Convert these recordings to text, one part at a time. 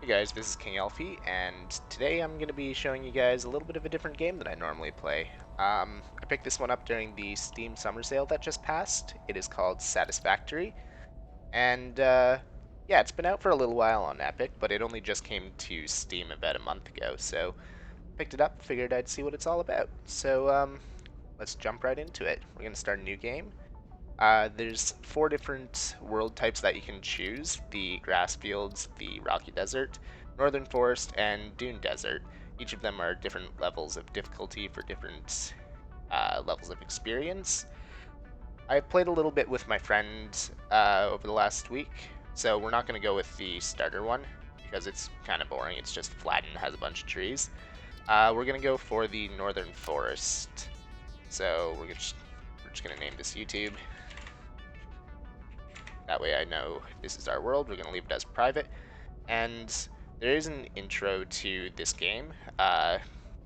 Hey guys, this is Kingelffe, and today I'm going to be showing you guys a little bit of a different game than I normally play. I picked this one up during the Steam Summer Sale that just passed. It is called Satisfactory, and yeah, it's been out for a little while on Epic, but it only just came to Steam about a month ago, so picked it up, figured I'd see what it's all about. So let's jump right into it. We're going to start a new game. There's 4 different world types that you can choose: the grass fields, the rocky desert, northern forest, and dune desert. Each of them are different levels of difficulty for different levels of experience. I played a little bit with my friend over the last week, so we're not going to go with the starter one because it's kind of boring. It's just flat and has a bunch of trees. We're going to go for the northern forest. So we're just going to name this YouTube. That way I know this is our world. We're going to leave it as private. And there is an intro to this game.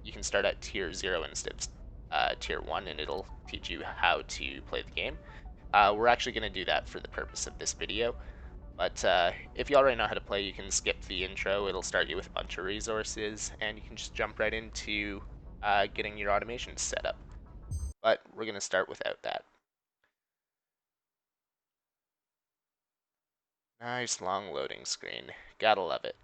You can start at tier 0 instead of tier 1, and it'll teach you how to play the game. We're actually going to do that for the purpose of this video. But if you already know how to play, you can skip the intro. It'll start you with a bunch of resources, and you can just jump right into getting your automations set up. But we're going to start without that. Nice long loading screen. Gotta love it.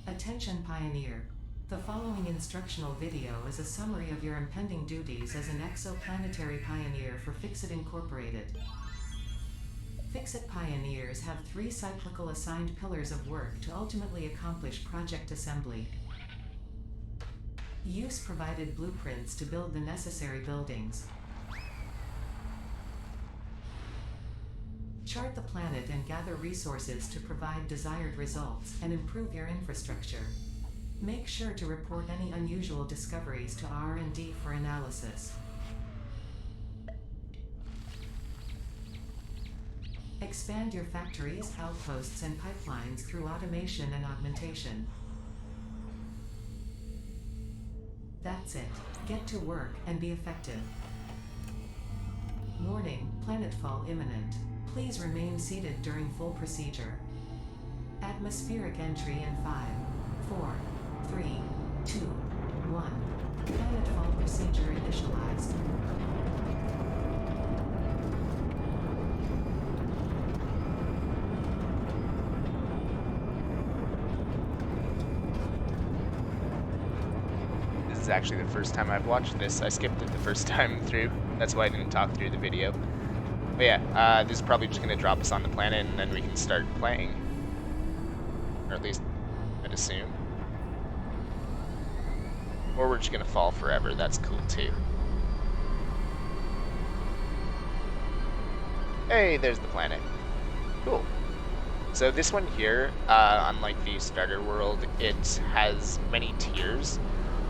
Attention Pioneer. The following instructional video is a summary of your impending duties as an exoplanetary pioneer for Fixit Incorporated. Fixit Pioneers have 3 cyclical assigned pillars of work to ultimately accomplish project assembly. Use provided blueprints to build the necessary buildings. Chart the planet and gather resources to provide desired results and improve your infrastructure. Make sure to report any unusual discoveries to R&D for analysis. Expand your factories, outposts, and pipelines through automation and augmentation. That's it. Get to work and be effective. Warning, planetfall imminent. Please remain seated during full procedure. Atmospheric entry in 5, 4, 3, 2, 1. Planetfall procedure initialized. This is actually the first time I've watched this. I skipped it the first time through. That's why I didn't talk through the video. But yeah, this is probably just going to drop us on the planet and then we can start playing. Or at least, I'd assume. Or we're just going to fall forever. That's cool too. Hey, there's the planet. Cool. So this one here, unlike the starter world, it has many tiers.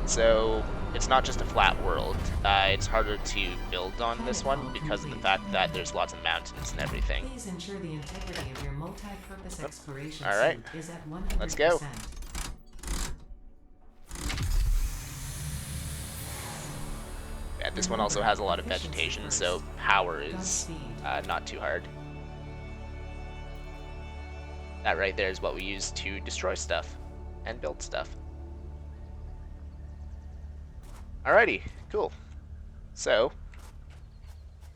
So it's not just a flat world. It's harder to build on this one because of the fact that there's lots of mountains and everything. Please ensure the integrity of your multi-purpose exploration Alright, suit is at 100%. let's go. Yeah, this one also has a lot of vegetation, so power is not too hard. That right there is what we use to destroy stuff and build stuff. Alrighty, cool. So,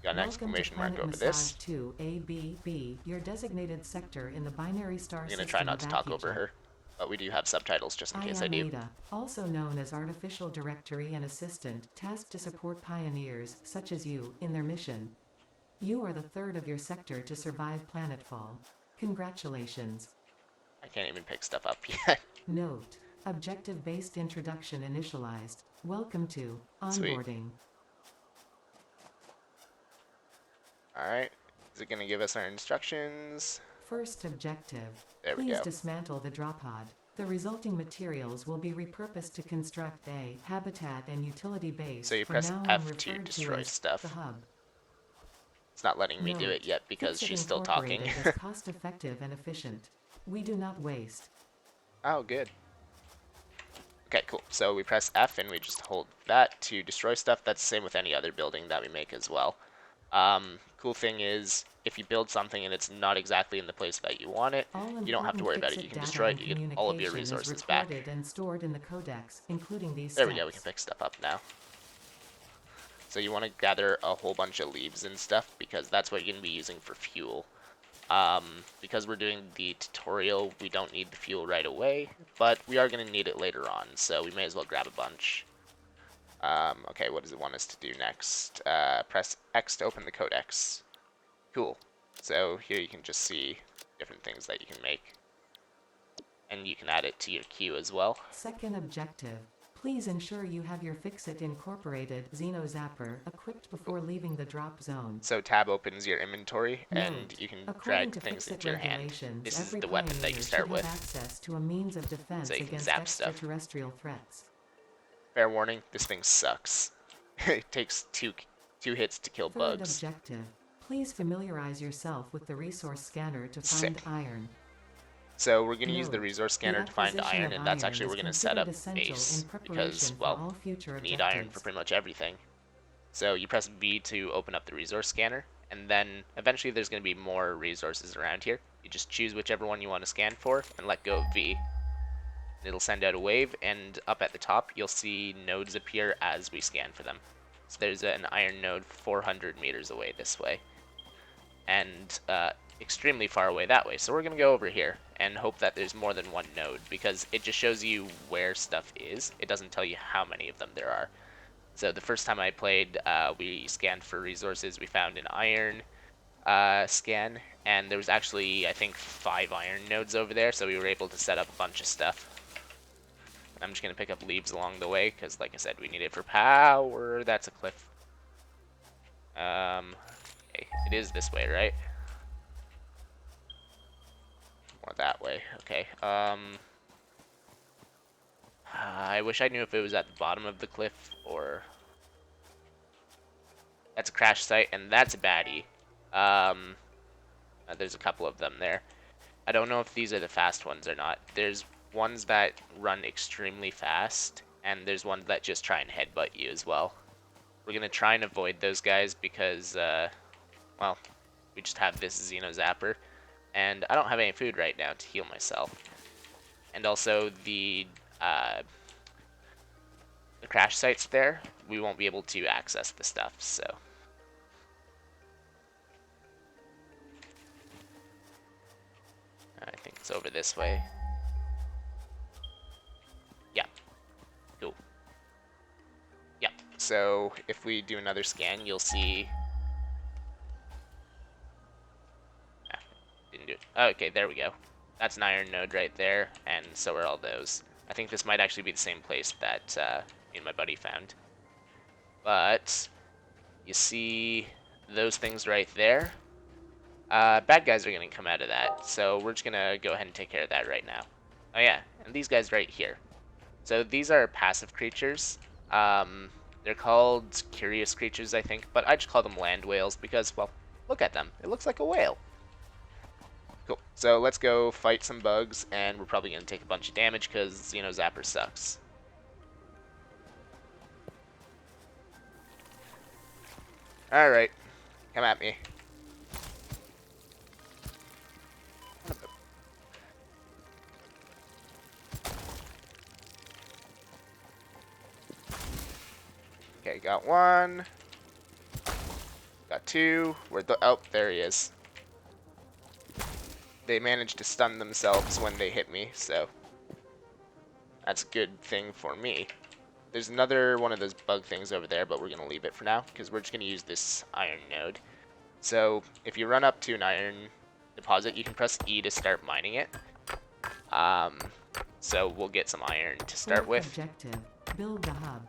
got an exclamation mark over this. 2 ABB, your designated sector in the binary star I'm system. gonna try not to talk over her, but we do have subtitles just in case I do. Ada, also known as Artificial Directory and Assistant, tasked to support pioneers, such as you, in their mission. You are the 3rd of your sector to survive planetfall. Congratulations. I can't even pick stuff up yet. Note: objective-based introduction initialized. Welcome to onboarding. Alright, is it gonna give us our instructions? First objective. There we Please go. dismantle the drop pod. The resulting materials will be repurposed to construct a habitat and utility base. So you for press now F referred to to destroy as stuff. the hub. It's not letting me do it yet because Fixit she's still talking. Incorporated is cost-effective and efficient. We do not waste. Oh, good. Okay, cool. So we press F and we just hold that to destroy stuff. That's the same with any other building that we make as well. Cool thing is, if you build something and it's not exactly in the place that you want it, All you don't have to important worry about it. You fixit can data destroy it, and you get all of your communication is resources back. recorded and stored in the codex, including these There we go, we can steps. pick stuff up now. So you want to gather a whole bunch of leaves and stuff, because that's what you're going to be using for fuel. Because we're doing the tutorial, we don't need the fuel right away, but we are going to need it later on, so we may as well grab a bunch. Okay, what does it want us to do next? Press X to open the codex. Cool. So here you can just see different things that you can make. And you can add it to your queue as well. Second objective. Please ensure you have your Fixit Incorporated Xeno Zapper equipped before leaving the drop zone. So tab opens your inventory, and Note, you can according drag to things Fixit into your hand. regulations, This is every the weapon that you pioneer start should have with, access to a means of so defense you can against zap stuff. extraterrestrial threats. Fair warning, this thing sucks. It takes two hits to kill Third bugs. objective. Please familiarize yourself with the resource scanner to Sick. find iron. So we're going to use the Note, resource the scanner to find acquisition iron, of and that's iron actually is where we're going to set considered up essential base, in preparation because, for well, all future you need iron objectives. for pretty much everything. So you press V to open up the resource scanner, and then eventually there's going to be more resources around here. You just choose whichever one you want to scan for, and let go of V. It'll send out a wave, and up at the top you'll see nodes appear as we scan for them. So there's an iron node 400 meters away this way, and extremely far away that way. So we're going to go over here and hope that there's more than one node, because it just shows you where stuff is. It doesn't tell you how many of them there are. So the first time I played, we scanned for resources. We found an iron scan, and there was actually, I think, 5 iron nodes over there, so we were able to set up a bunch of stuff. I'm just going to pick up leaves along the way, because like I said, we need it for power. That's a cliff. Okay, it is this way, right? Or that way. Okay. I wish I knew if it was at the bottom of the cliff, or... That's a crash site, and that's a baddie. There's a couple of them there. I don't know if these are the fast ones or not. There's ones that run extremely fast, and there's ones that just try and headbutt you as well. We're going to try and avoid those guys because, well, we just have this Xeno Zapper, and I don't have any food right now to heal myself. And also the crash sites there, we won't be able to access the stuff, so... I think it's over this way. Yeah. Cool. Yeah. So if we do another scan, you'll see... Ah, didn't do it. Oh, okay, there we go. That's an iron node right there, and so are all those. I think this might actually be the same place that me and my buddy found. But you see those things right there? Bad guys are going to come out of that, so we're just going to go ahead and take care of that right now. Oh yeah, and these guys right here. So these are passive creatures. They're called curious creatures, I think, but I just call them land whales because, well, look at them. It looks like a whale. Cool. So let's go fight some bugs, and we're probably going to take a bunch of damage because Xeno Zapper sucks. Alright, come at me. Okay, got one. Got two. Where'd the... Oh, there he is. They managed to stun themselves when they hit me, so... That's a good thing for me. There's another one of those bug things over there, but we're going to leave it for now, because we're just going to use this iron node. So, if you run up to an iron deposit, you can press E to start mining it. So we'll get some iron to start with. Objective, build the hub.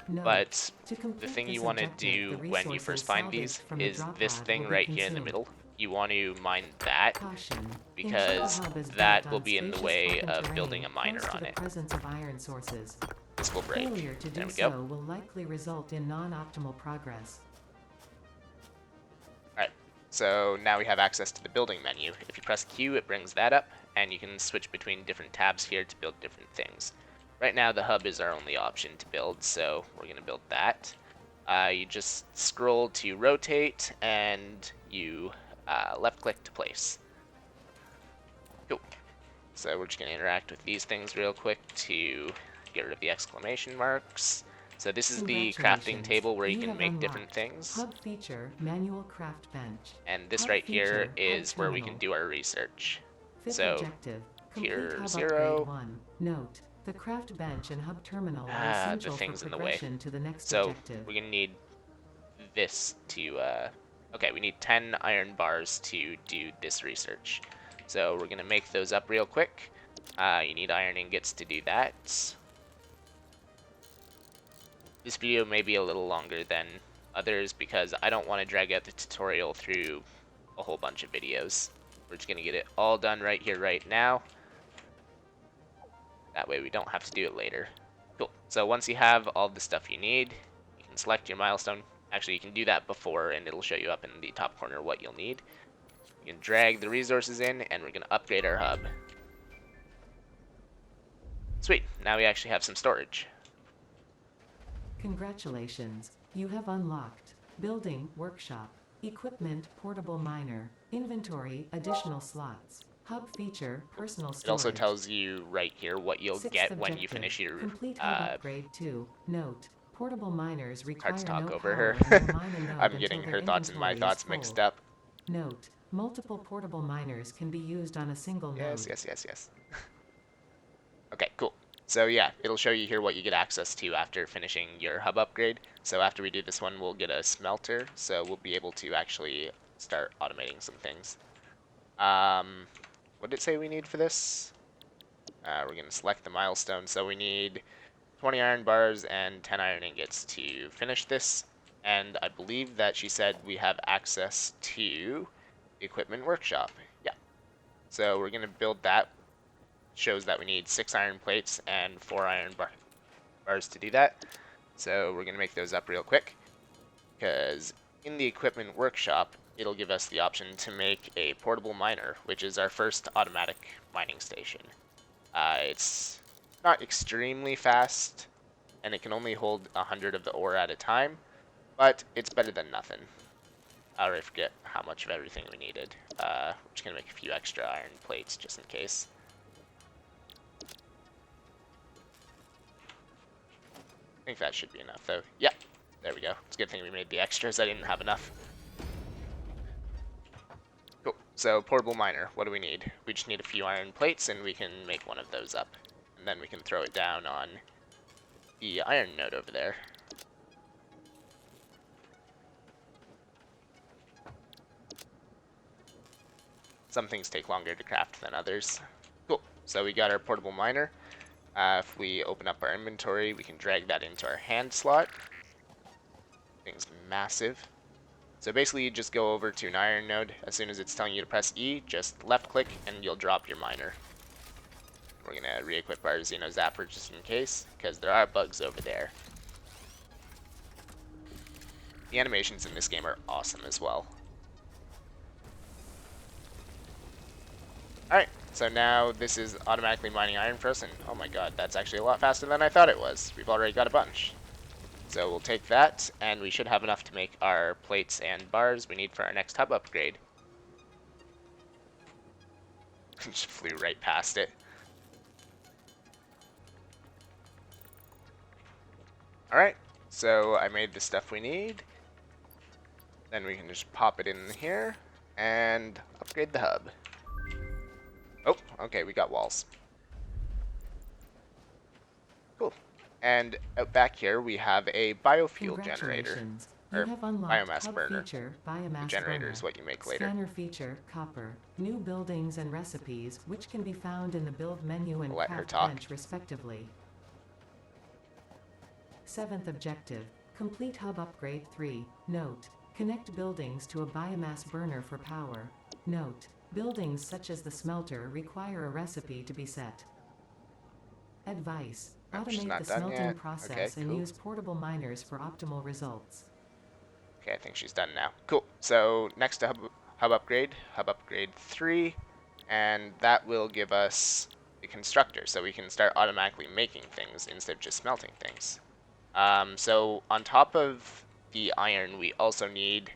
Note, But to the thing this you want to objective, do the when you first find these resources salvaged is from the this drop thing pod will right be here in the consumed. middle. You want to mine that, Caution. because Ensure the hub is that built will on be in the spacious way open of terrain building a miner close to on the it. presence of iron sources. This will break. Failure to There do we go. so will likely result in non-optimal progress. Alright, so now we have access to the building menu. If you press Q, it brings that up, and you can switch between different tabs here to build different things. Right now the hub is our only option to build, so we're going to build that. You just scroll to rotate, and you left click to place. Cool. So we're just going to interact with these things real quick to get rid of the exclamation marks. So this is the crafting table where you can make different things. Hub feature, manual craft bench. And this Hub right here feature, is hub where we can terminal. do our research. Fifth So objective, complete tier hub 0. upgrade 1. Note, the craft bench and hub terminal are The essential thing's for in the way. progression to the next So objective. we're gonna need this to okay, we need 10 iron bars to do this research. So we're gonna make those up real quick. You need iron ingots to do that. This video may be a little longer than others because I don't want to drag out the tutorial through a whole bunch of videos. We're just gonna get it all done right here, right now. That way we don't have to do it later. Cool. So once you have all the stuff you need, you can select your milestone. Actually, you can do that before, and it'll show you up in the top corner what you'll need. You can drag the resources in, and we're going to upgrade our hub. Sweet. Now we actually have some storage. Congratulations, you have unlocked building, workshop, equipment, portable miner, inventory, additional slots, hub feature, personal storage. It also tells you right here what you'll get when you finish your complete hub upgrade 2. Note, portable miners require hard to talk no over power her. and will mine a node I'm until getting their her thoughts and my inventory is thoughts full. mixed up. Note, multiple portable miners can be used on a single node. Yes. Okay, cool. So yeah, it'll show you here what you get access to after finishing your hub upgrade. So after we do this one, we'll get a smelter, so we'll be able to actually start automating some things. What did it say we need for this? We're going to select the milestone, so we need 20 iron bars and 10 iron ingots to finish this. And I believe that she said we have access to the equipment workshop. Yeah. So we're going to build that. Shows that we need 6 iron plates and 4 iron bars to do that. So we're going to make those up real quick, because in the equipment workshop it'll give us the option to make a portable miner, which is our first automatic mining station. It's not extremely fast, and it can only hold 100 of the ore at a time, but it's better than nothing. I already forget how much of everything we needed. We're just going to make a few extra iron plates just in case. I think that should be enough, though. Yeah, there we go. It's a good thing we made the extras. I didn't have enough. Cool. So, portable miner. What do we need? We just need a few iron plates, and we can make one of those up. And then we can throw it down on the iron node over there. Some things take longer to craft than others. Cool. So we got our portable miner. If we open up our inventory, we can drag that into our hand slot. Thing's massive. So basically, you just go over to an iron node. As soon as it's telling you to press E, just left click and you'll drop your miner. We're going to re-equip our Xeno Zapper just in case, because there are bugs over there. The animations in this game are awesome as well. Alright, so now this is automatically mining iron for us, and oh my god, that's actually a lot faster than I thought it was. We've already got a bunch. So we'll take that, and we should have enough to make our plates and bars we need for our next hub upgrade. Just flew right past it. Alright, so I made the stuff we need. Then we can just pop it in here and upgrade the hub. Oh, okay, we got walls. Cool. And out back here we have a biofuel generator. Or biomass burner. The generator is what you make later. Scanner feature, copper. New buildings and recipes, which can be found in the build menu and craft bench respectively. 7th objective, complete hub upgrade 3. Note, connect buildings to a biomass burner for power. Note, buildings such as the smelter require a recipe to be set. Advice, automate the smelting process and use portable miners for optimal results. Okay, I think she's done now. Cool. So next to hub upgrade 3. and that will give us the constructor, so we can start automatically making things instead of just smelting things. So on top of the iron, we also need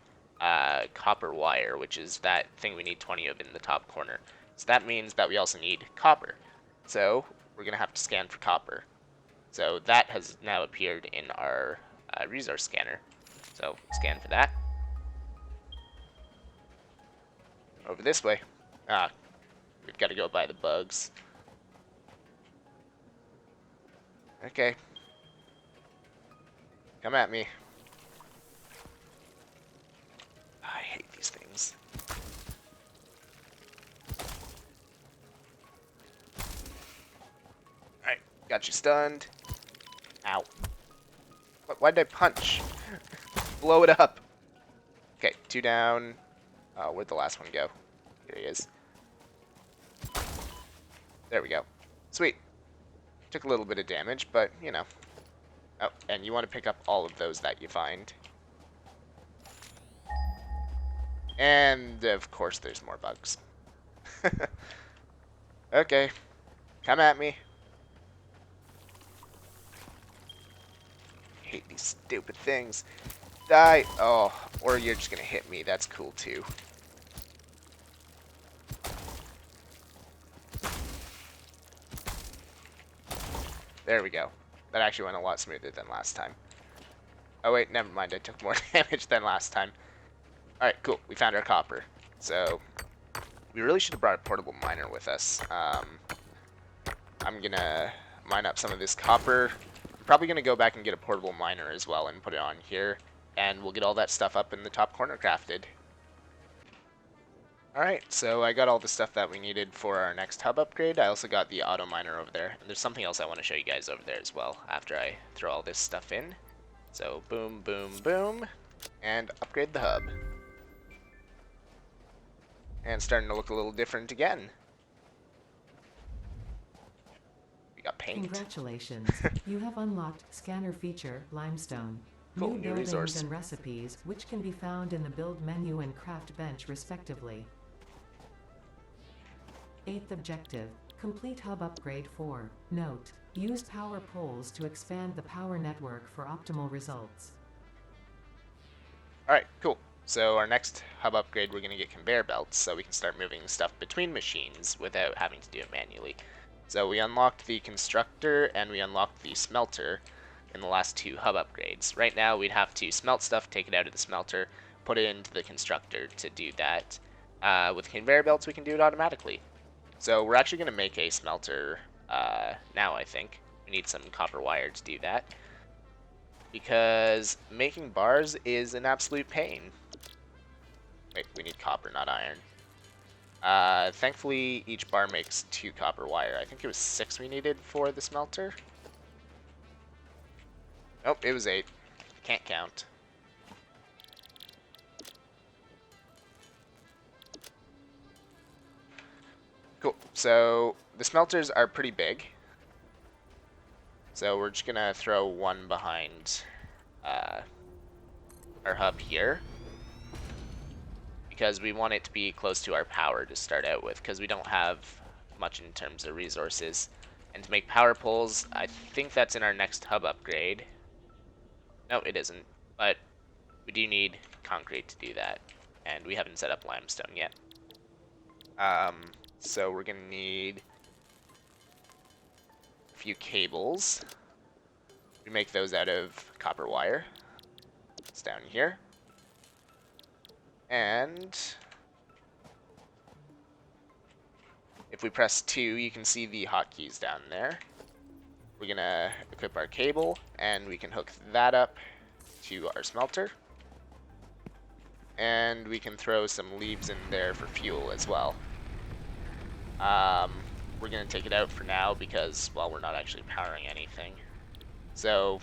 copper wire, which is that thing we need 20 of in the top corner. So that means that we also need copper. So we're going to have to scan for copper. So that has now appeared in our resource scanner. So scan for that. Over this way. We've got to go by the bugs. Okay. Come at me. I hate these things. Alright, got you stunned. Ow. Why did I punch? Blow it up. Okay, 2 down. Where'd the last one go? Here he is. There we go. Sweet. Took a little bit of damage, but, you know. Oh, and you want to pick up all of those that you find. And, of course, there's more bugs. Okay. Come at me. I hate these stupid things. Die! Oh, or you're just gonna hit me. That's cool, too. There we go. That actually went a lot smoother than last time. Oh wait, never mind. I took more damage than last time. Alright, cool. We found our copper. So, we really should have brought a portable miner with us. I'm gonna mine up some of this copper. I'm probably gonna go back and get a portable miner as well and put it on here. And we'll get all that stuff up in the top corner crafted. Alright, so I got all the stuff that we needed for our next hub upgrade. I also got the auto miner over there. And there's something else I want to show you guys over there as well after I throw all this stuff in. So boom, boom, boom. And upgrade the hub. And starting to look a little different again. We got paint. Congratulations. You have unlocked Scanner Feature Limestone. Cool, New new buildings resource. and recipes, which can be found in the Build menu and Craft bench respectively. 8th objective. Complete hub upgrade 4. Note. Use power poles to expand the power network for optimal results. Alright, cool. So our next hub upgrade, we're going to get conveyor belts so we can start moving stuff between machines without having to do it manually. So we unlocked the constructor and we unlocked the smelter in the last 2 hub upgrades. Right now we'd have to smelt stuff, take it out of the smelter, put it into the constructor to do that. With conveyor belts we can do it automatically. So we're actually going to make a smelter now, I think. We need some copper wire to do that. Because making bars is an absolute pain. Wait, we need copper, not iron. Thankfully, each bar makes 2 copper wire. I think it was 6 we needed for the smelter. Oh, it was 8. Can't count. Cool. So the smelters are pretty big. So we're just gonna throw one behind our hub here. Because we want it to be close to our power to start out with, because we don't have much in terms of resources. And to make power poles, I think that's in our next hub upgrade. No, it isn't, but we do need concrete to do that, and we haven't set up limestone yet. So we're gonna need a few cables. We make those out of copper wire. It's down here. And if we press 2, you can see the hotkeys down there. We're gonna equip our cable, and we can hook that up to our smelter. And we can throw some leaves in there for fuel as well. We're gonna take it out for now because, well, we're not actually powering anything. So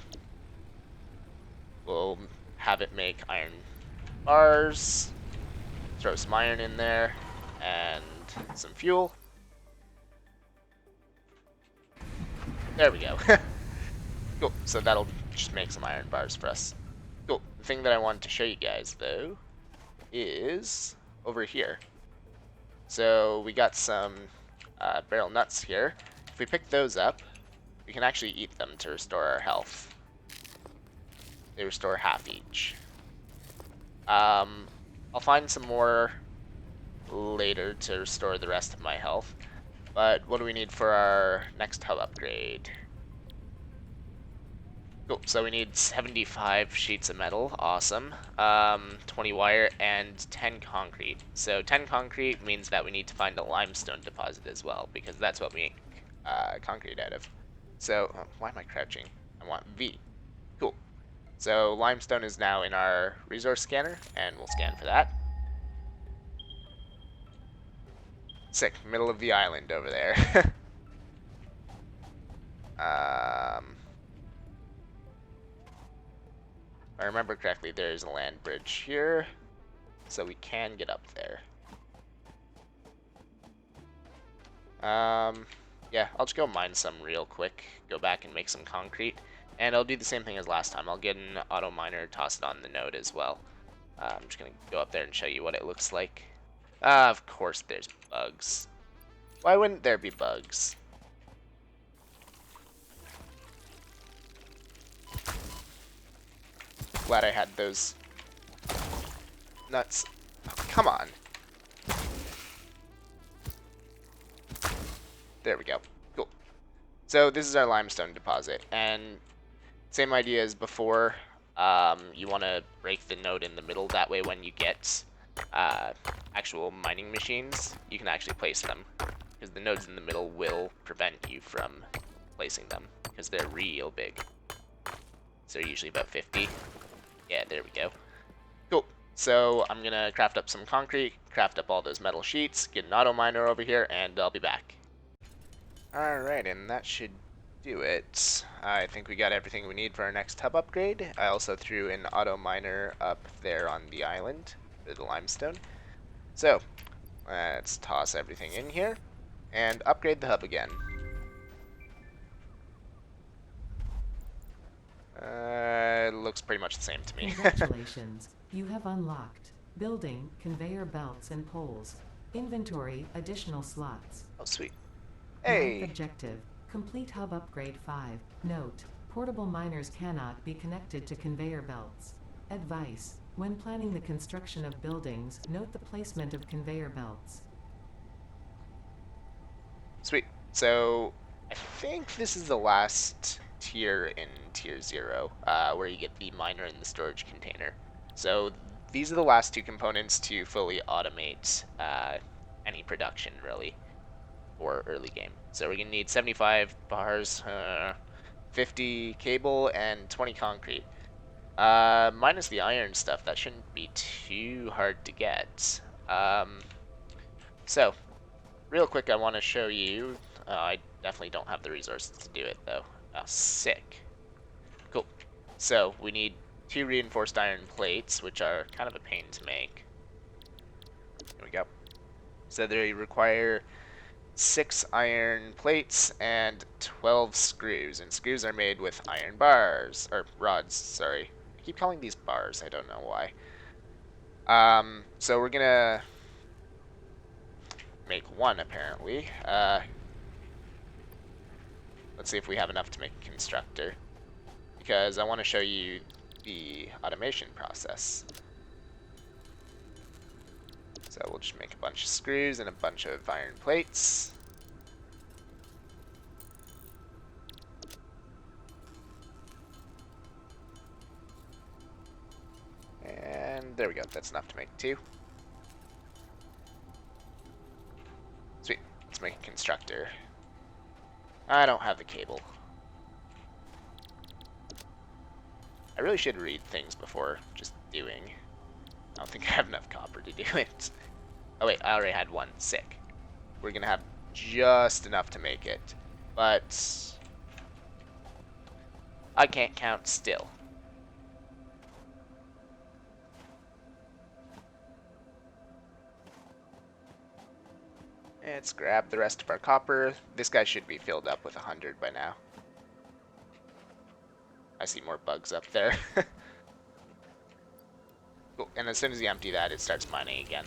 we'll have it make iron bars, throw some iron in there, and some fuel. There we go. Cool, so that'll just make some iron bars for us. Cool, the thing that I wanted to show you guys, though, is over here. So we got some barrel nuts here. If we pick those up, we can actually eat them to restore our health. They restore half each. I'll find some more later to restore the rest of my health. But what do we need for our next hub upgrade? Cool, so we need 75 sheets of metal, awesome. 20 wire and 10 concrete. So 10 concrete means that we need to find a limestone deposit as well, because that's what we make concrete out of. So, why am I crouching? I want V. Cool. So limestone is now in our resource scanner, and we'll scan for that. Sick, middle of the island over there. If I remember correctly, there's a land bridge here, so we can get up there. Yeah, I'll just go mine some real quick, go back and make some concrete, and I'll do the same thing as last time. I'll get an auto miner, toss it on the node as well. I'm just gonna go up there and show you what it looks like. Of course there's bugs. Why wouldn't there be bugs? Glad I had those nuts. Oh, come on. There we go. Cool. So this is our limestone deposit, and same idea as before. You want to break the node in the middle. That way, when you get actual mining machines, you can actually place them, because the nodes in the middle will prevent you from placing them, because they're real big. So they're usually about 50. Yeah, there we go. Cool. So I'm gonna craft up some concrete, craft up all those metal sheets, get an auto miner over here, and I'll be back. Alright, and that should do it. I think we got everything we need for our next hub upgrade. I also threw an auto miner up there on the island for the limestone. So let's toss everything in here and upgrade the hub again. It looks pretty much the same to me. Congratulations, you have unlocked building, conveyor belts and poles. Inventory, additional slots. Oh, sweet. Ninth Hey! objective, complete hub upgrade 5. Note, portable miners cannot be connected to conveyor belts. Advice, when planning the construction of buildings, note the placement of conveyor belts. Sweet. So I think this is the last tier in tier 0, where you get the miner and the storage container. So these are the last two components to fully automate any production, really, for early game. So we're going to need 75 bars, 50 cable, and 20 concrete. Minus the iron stuff, that shouldn't be too hard to get. So, real quick, I want to show you. I definitely don't have the resources to do it, though. Oh, sick. Cool. So, we need 2 reinforced iron plates, which are kind of a pain to make. Here we go. So, they require 6 iron plates and 12 screws. And screws are made with iron bars. Or rods, sorry. I keep calling these bars, I don't know why. So, we're gonna make one, apparently. Let's see if we have enough to make a constructor, because I want to show you the automation process. So we'll just make a bunch of screws and a bunch of iron plates. And there we go, that's enough to make 2. Sweet, let's make a constructor. I don't have the cable. I really should read things before just doing. I don't think I have enough copper to do it. Oh wait, I already had one. Sick. We're gonna have just enough to make it. But I can't count still. Let's grab the rest of our copper. This guy should be filled up with 100 by now. I see more bugs up there. Cool. And as soon as you empty that, it starts mining again.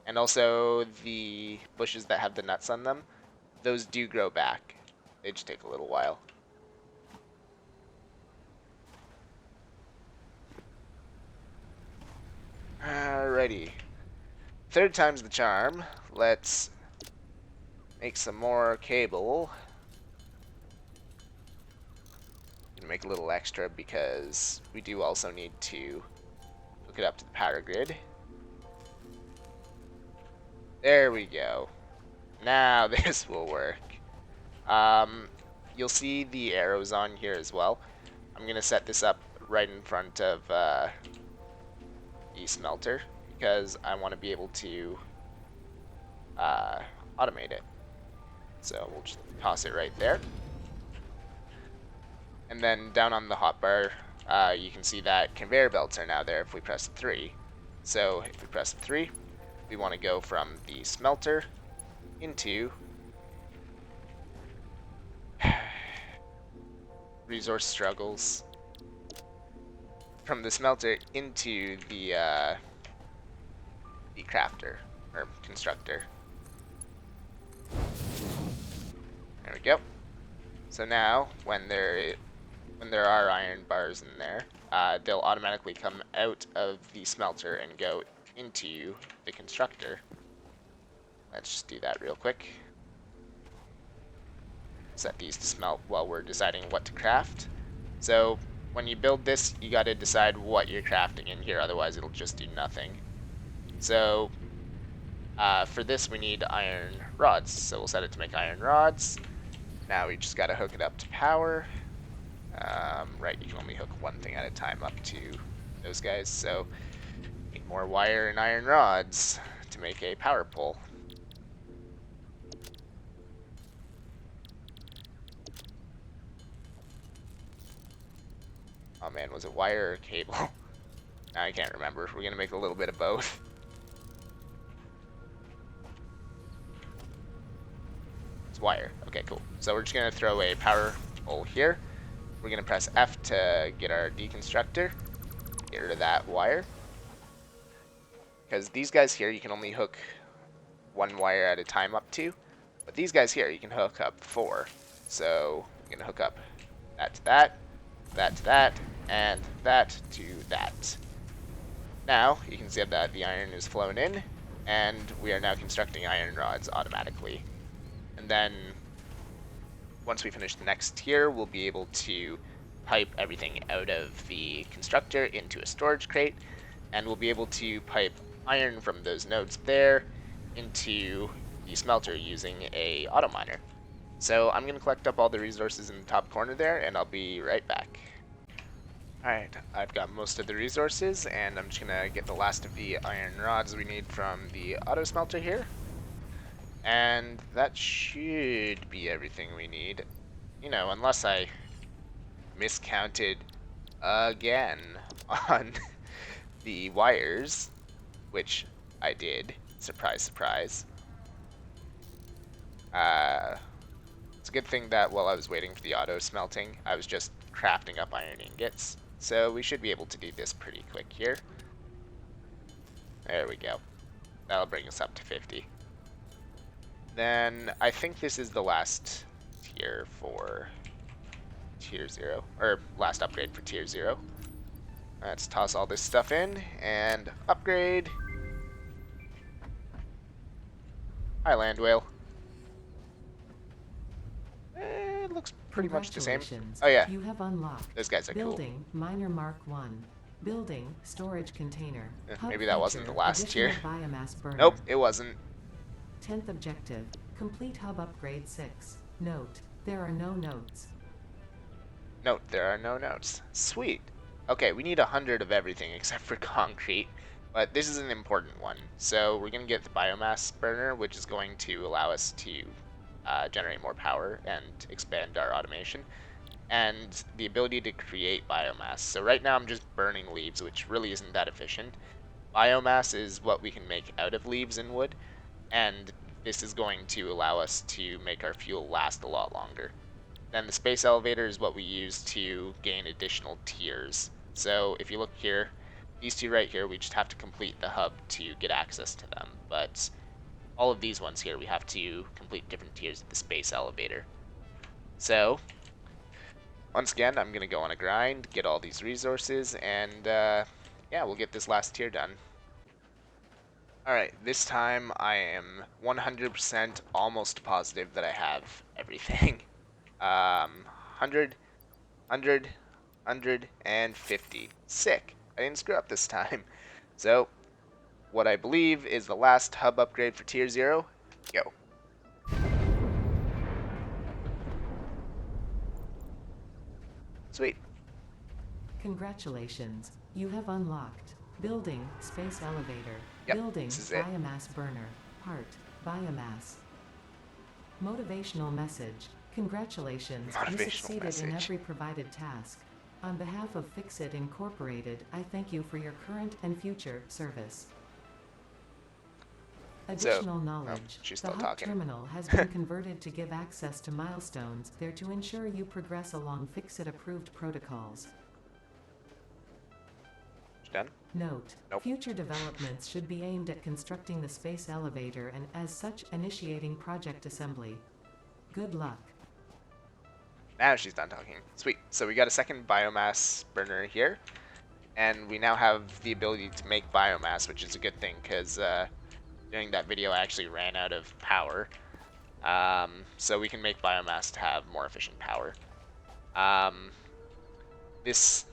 And also the bushes that have the nuts on them, those do grow back. They just take a little while. Alrighty. Third time's the charm. Let's make some more cable. Gonna make a little extra because we do also need to hook it up to the power grid. There we go. Now this will work. You'll see the arrows on here as well. I'm gonna set this up right in front of the smelter because I want to be able to automate it. So we'll just toss it right there. And then down on the hotbar, you can see that conveyor belts are now there if we press 3. So if we press 3, we want to go from the smelter into resource struggles. From the smelter into the crafter or constructor. There we go. So now when there are iron bars in there, they'll automatically come out of the smelter and go into the constructor. Let's just do that real quick. Set these to smelt while we're deciding what to craft. So when you build this, you got to decide what you're crafting in here, otherwise it'll just do nothing. So for this we need iron rods, so we'll set it to make iron rods. Now we just got to hook it up to power. Right, you can only hook one thing at a time up to those guys, so need more wire and iron rods to make a power pole. Oh man, was it wire or cable? I can't remember. We're gonna make a little bit of both. It's wire. Okay, cool. So we're just gonna throw a power pole here. We're gonna press F to get our deconstructor. Get rid of that wire. Because these guys here you can only hook one wire at a time up to. But these guys here you can hook up 4. So I'm gonna hook up that to that, that to that, and that to that. Now you can see that the iron is flowing in, and we are now constructing iron rods automatically. And then once we finish the next tier, we'll be able to pipe everything out of the constructor into a storage crate, and we'll be able to pipe iron from those nodes there into the smelter using a auto miner. So I'm going to collect up all the resources in the top corner there, and I'll be right back. Alright, I've got most of the resources, and I'm just going to get the last of the iron rods we need from the auto smelter here. And that should be everything we need. You know, unless I miscounted again on the wires, which I did. Surprise, surprise. It's a good thing that while I was waiting for the auto smelting, I was just crafting up iron ingots. So we should be able to do this pretty quick here. There we go. That'll bring us up to 50. Then I think this is the last tier for tier 0, or last upgrade for tier 0. Let's toss all this stuff in and upgrade. Hi, land whale. It looks pretty much the same. Oh yeah, You have unlocked those guys are cool. Building Miner Mark 1. Building Storage Container. Maybe that wasn't the last tier. Biomass Burner. Nope, it wasn't. 10th objective. Complete hub upgrade 6. Note, there are no notes. Note, there are no notes. Sweet. Okay, we need 100 of everything except for concrete, but this is an important one. So we're going to get the biomass burner, which is going to allow us to generate more power and expand our automation, and the ability to create biomass. So right now I'm just burning leaves, which really isn't that efficient. Biomass is what we can make out of leaves and wood, and this is going to allow us to make our fuel last a lot longer. Then the space elevator is what we use to gain additional tiers. So if you look here, These two right here, we just have to complete the hub to get access to them, but all of these ones here, we have to complete different tiers of the space elevator. So, once again, I'm going to go on a grind, get all these resources, and yeah, we'll get this last tier done. Alright, this time I am 100% almost positive that I have everything. 100, 150. Sick. I didn't screw up this time. So, what I believe is the last hub upgrade for Tier 0. Go. Sweet. Congratulations, you have unlocked Building Space Elevator. Yep, Building this is it. Biomass Burner. Part Biomass. Motivational message. Congratulations, you Motivational succeeded in message. every provided task. On behalf of Fixit Incorporated, I thank you for your current and future service. Additional knowledge. She's The still hub talking. terminal has been converted to give access to milestones there to ensure you progress along Fixit-approved protocols. Done? Note, Nope. future developments should be aimed at constructing the space elevator and, as such, initiating project assembly. Good luck. Now she's done talking. Sweet. So we got a second biomass burner here, and we now have the ability to make biomass, which is a good thing because during that video I actually ran out of power. So we can make biomass to have more efficient power. This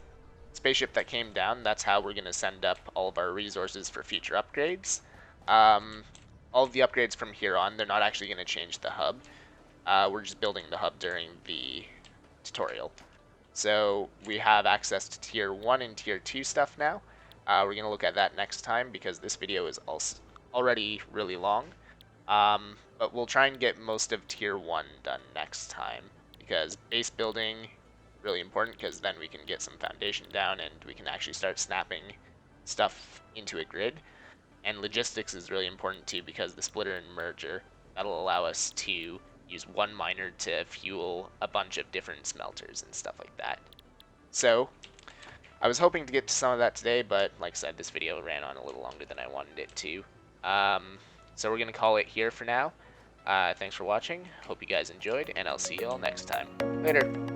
spaceship that came down, that's how we're going to send up all of our resources for future upgrades. All of the upgrades from here on, they're not actually going to change the hub. We're just building the hub during the tutorial. So we have access to Tier 1 and Tier 2 stuff now. We're going to look at that next time because this video is also already really long. But we'll try and get most of Tier 1 done next time because base building, really important because then we can get some foundation down and we can actually start snapping stuff into a grid. And logistics is really important too because the splitter and merger, that'll allow us to use one miner to fuel a bunch of different smelters and stuff like that. So, I was hoping to get to some of that today, but like I said, this video ran on a little longer than I wanted it to. So we're going to call it here for now. Thanks for watching. Hope you guys enjoyed, and I'll see you all next time. Later.